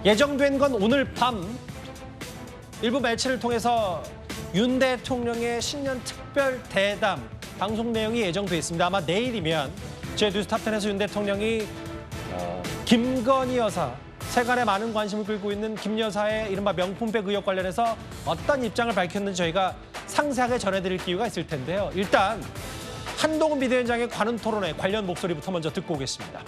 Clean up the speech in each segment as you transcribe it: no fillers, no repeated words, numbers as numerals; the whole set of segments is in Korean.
예정된 건 오늘 밤 일부 매체를 통해서 윤 대통령의 신년 특별 대담 방송 내용이 예정돼 있습니다. 아마 내일이면 제 뉴스탑10에서 윤 대통령이 김건희 여사, 세간에 많은 관심을 끌고 있는 김 여사의 이른바 명품백 의혹 관련해서 어떤 입장을 밝혔는지 저희가 상세하게 전해드릴 기회가 있을 텐데요. 일단 한동훈 비대위원장의 관훈 토론회 관련 목소리부터 먼저 듣고 오겠습니다.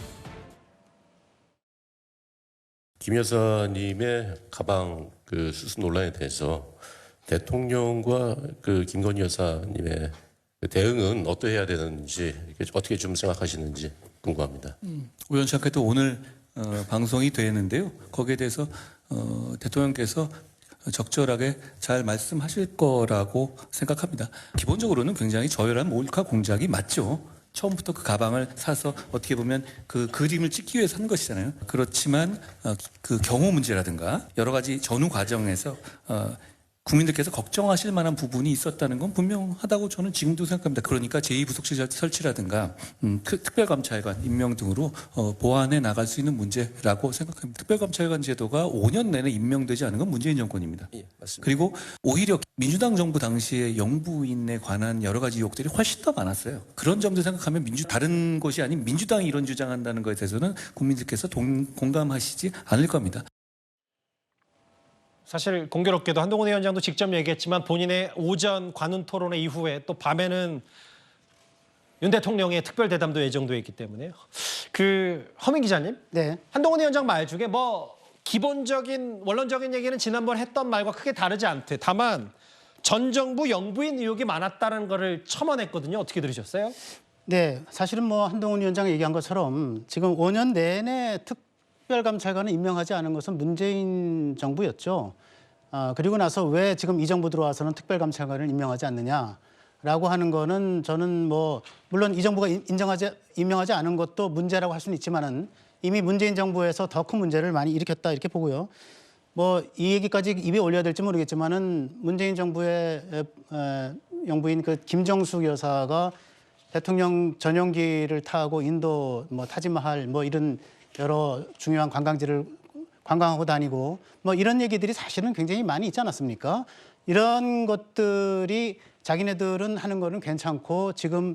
김 여사님의 가방 수수 논란에 대해서 대통령과 김건희 여사님의 대응은 어떠해야 되는지 어떻게 좀 생각하시는지 궁금합니다. 우연치 않게도 오늘 방송이 되는데요. 거기에 대해서 대통령께서 적절하게 잘 말씀하실 거라고 생각합니다. 기본적으로는 굉장히 저열한 몰카 공작이 맞죠. 처음부터 그 가방을 사서 어떻게 보면 그 그림을 찍기 위해서 한 것이잖아요. 그렇지만 그 경호 문제라든가 여러 가지 전후 과정에서 국민들께서 걱정하실 만한 부분이 있었다는 건 분명하다고 저는 지금도 생각합니다. 그러니까 제2부속실 설치라든가 특별감찰관 임명 등으로 보완해 나갈 수 있는 문제라고 생각합니다. 특별감찰관 제도가 5년 내내 임명되지 않은 건 문재인 정권입니다. 예, 맞습니다. 그리고 오히려 민주당 정부 당시에 영부인에 관한 여러 가지 의혹들이 훨씬 더 많았어요. 그런 점도 생각하면 다른 곳이 아닌 민주당이 이런 주장한다는 것에 대해서는 국민들께서 공감하시지 않을 겁니다. 사실 공교롭게도 한동훈 위원장도 직접 얘기했지만 본인의 오전 관훈 토론회 이후에 또 밤에는 윤 대통령의 특별 대담도 예정돼 있기 때문에 허민 기자님, 네. 한동훈 위원장 말 중에 기본적인 원론적인 얘기는 지난번 했던 말과 크게 다르지 않대. 다만 전 정부 영부인 의혹이 많았다는 거를 첨언했거든요. 어떻게 들으셨어요? 네, 사실은 한동훈 위원장이 얘기한 것처럼 지금 5년 내내 특별감찰관을 임명하지 않은 것은 문재인 정부였죠. 그리고 나서 왜 지금 이 정부 들어와서는 특별감찰관을 임명하지 않느냐라고 하는 거는 저는 물론 이 정부가 임명하지 않은 것도 문제라고 할 수는 있지만은 이미 문재인 정부에서 더 큰 문제를 많이 일으켰다 이렇게 보고요. 이 얘기까지 입에 올려야 될지 모르겠지만은 문재인 정부의 영부인 김정숙 여사가 대통령 전용기를 타고 인도 타지마할 이런 여러 중요한 관광지를 관광하고 다니고 이런 얘기들이 사실은 굉장히 많이 있지 않았습니까? 이런 것들이 자기네들은 하는 거는 괜찮고 지금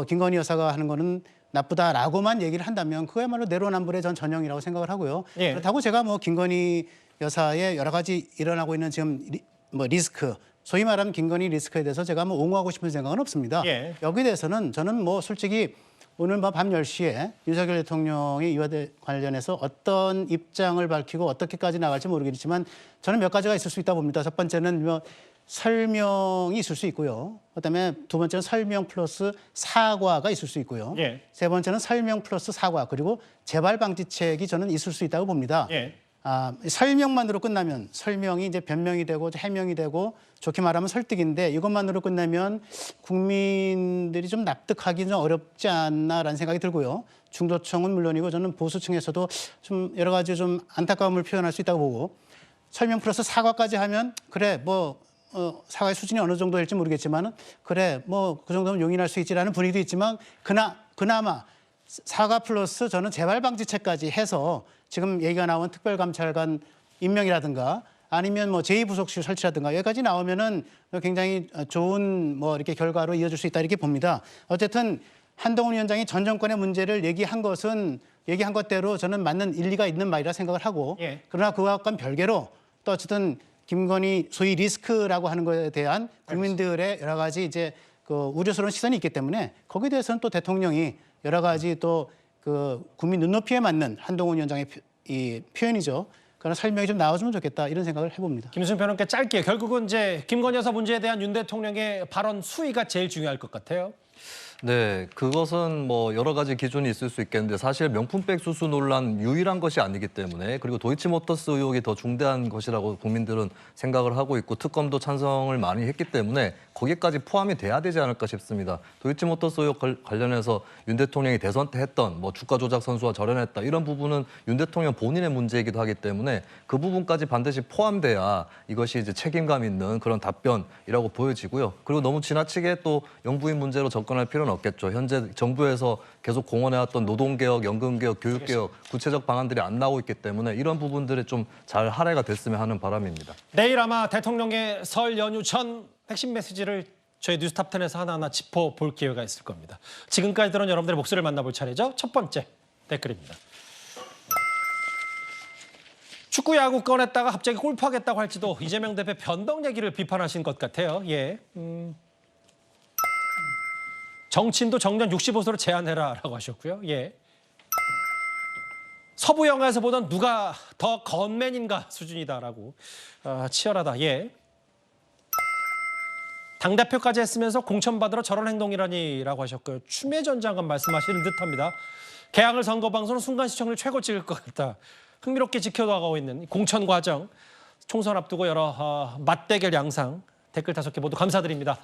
김건희 여사가 하는 거는 나쁘다라고만 얘기를 한다면 그야말로 내로남불의 전 전형이라고 생각을 하고요. 예. 그렇다고 제가 김건희 여사의 여러 가지 일어나고 있는 지금 리스크, 소위 말하는 김건희 리스크에 대해서 제가 옹호하고 싶은 생각은 없습니다. 예. 여기에 대해서는 저는 솔직히 오늘 밤 10시에 윤석열 대통령이 이와 관련해서 어떤 입장을 밝히고 어떻게까지 나갈지 모르겠지만 저는 몇 가지가 있을 수 있다고 봅니다. 첫 번째는 설명이 있을 수 있고요. 그다음에 두 번째는 설명 플러스 사과가 있을 수 있고요. 예. 세 번째는 설명 플러스 사과 그리고 재발 방지책이 저는 있을 수 있다고 봅니다. 예. 설명만으로 끝나면 설명이 이제 변명이 되고 해명이 되고 좋게 말하면 설득인데 이것만으로 끝나면 국민들이 좀 납득하기 좀 어렵지 않나라는 생각이 들고요. 중도층은 물론이고 저는 보수층에서도 좀 여러 가지 좀 안타까움을 표현할 수 있다고 보고 설명 플러스 사과까지 하면 그래 사과의 수준이 어느 정도 될지 모르겠지만은 그래 그 정도면 용인할 수 있지라는 분위기도 있지만 그나마 사과 플러스 저는 재발 방지책까지 해서 지금 얘기가 나온 특별감찰관 임명이라든가 아니면 제2부속실 설치라든가 여기까지 나오면은 굉장히 좋은 이렇게 결과로 이어질 수 있다 이렇게 봅니다. 어쨌든 한동훈 위원장이 전 정권의 문제를 얘기한 것대로 저는 맞는 일리가 있는 말이라 생각을 하고 예. 그러나 그것과는 별개로 또 어쨌든 김건희 소위 리스크라고 하는 것에 대한 국민들의 여러 가지 이제 우려스러운 시선이 있기 때문에 거기에 대해서는 또 대통령이 여러 가지 또 국민 눈높이에 맞는 한동훈 위원장의 이 표현이죠. 그런 설명이 좀 나와주면 좋겠다 이런 생각을 해봅니다. 김수영 평론가 짧게 결국은 이제 김건희 여사 문제에 대한 윤 대통령의 발언 수위가 제일 중요할 것 같아요. 네, 그것은 여러 가지 기준이 있을 수 있겠는데 사실 명품백 수수 논란 유일한 것이 아니기 때문에 그리고 도이치모터스 의혹이 더 중대한 것이라고 국민들은 생각을 하고 있고 특검도 찬성을 많이 했기 때문에 거기까지 포함이 돼야 되지 않을까 싶습니다. 도이치모터스 의혹 관련해서 윤 대통령이 대선 때 했던 뭐 주가 조작 선수와 절연했다 이런 부분은 윤 대통령 본인의 문제이기도 하기 때문에 그 부분까지 반드시 포함돼야 이것이 이제 책임감 있는 그런 답변이라고 보여지고요. 그리고 너무 지나치게 또 영부인 문제로 접근할 필요는 없겠죠. 현재 정부에서 계속 공언해왔던 노동개혁, 연금개혁, 교육개혁 구체적 방안들이 안 나오고 있기 때문에 이런 부분들이 좀 잘 할애가 됐으면 하는 바람입니다. 내일 아마 대통령의 설 연휴 전 핵심 메시지를 저희 뉴스탑10에서 하나하나 짚어볼 기회가 있을 겁니다. 지금까지 들은 여러분들의 목소리를 만나볼 차례죠. 첫 번째 댓글입니다. 축구 야구 꺼냈다가 갑자기 골프하겠다고 할지도 이재명 대표 변덕 얘기를 비판하신 것 같아요. 예. 정치인도 정년 65세로 제한해라라고 하셨고요. 예. 서부 영화에서 보던 누가 더 건맨인가 수준이다라고 치열하다. 예. 당대표까지 했으면서 공천받으러 저런 행동이라니라고 하셨고요. 추미애 전 장관 말씀하시는 듯합니다. 개항을 선거 방송은 순간 시청률 최고 찍을 것 같다. 흥미롭게 지켜나가고 있는 공천 과정, 총선 앞두고 여러 맞대결 양상 댓글 5개 모두 감사드립니다.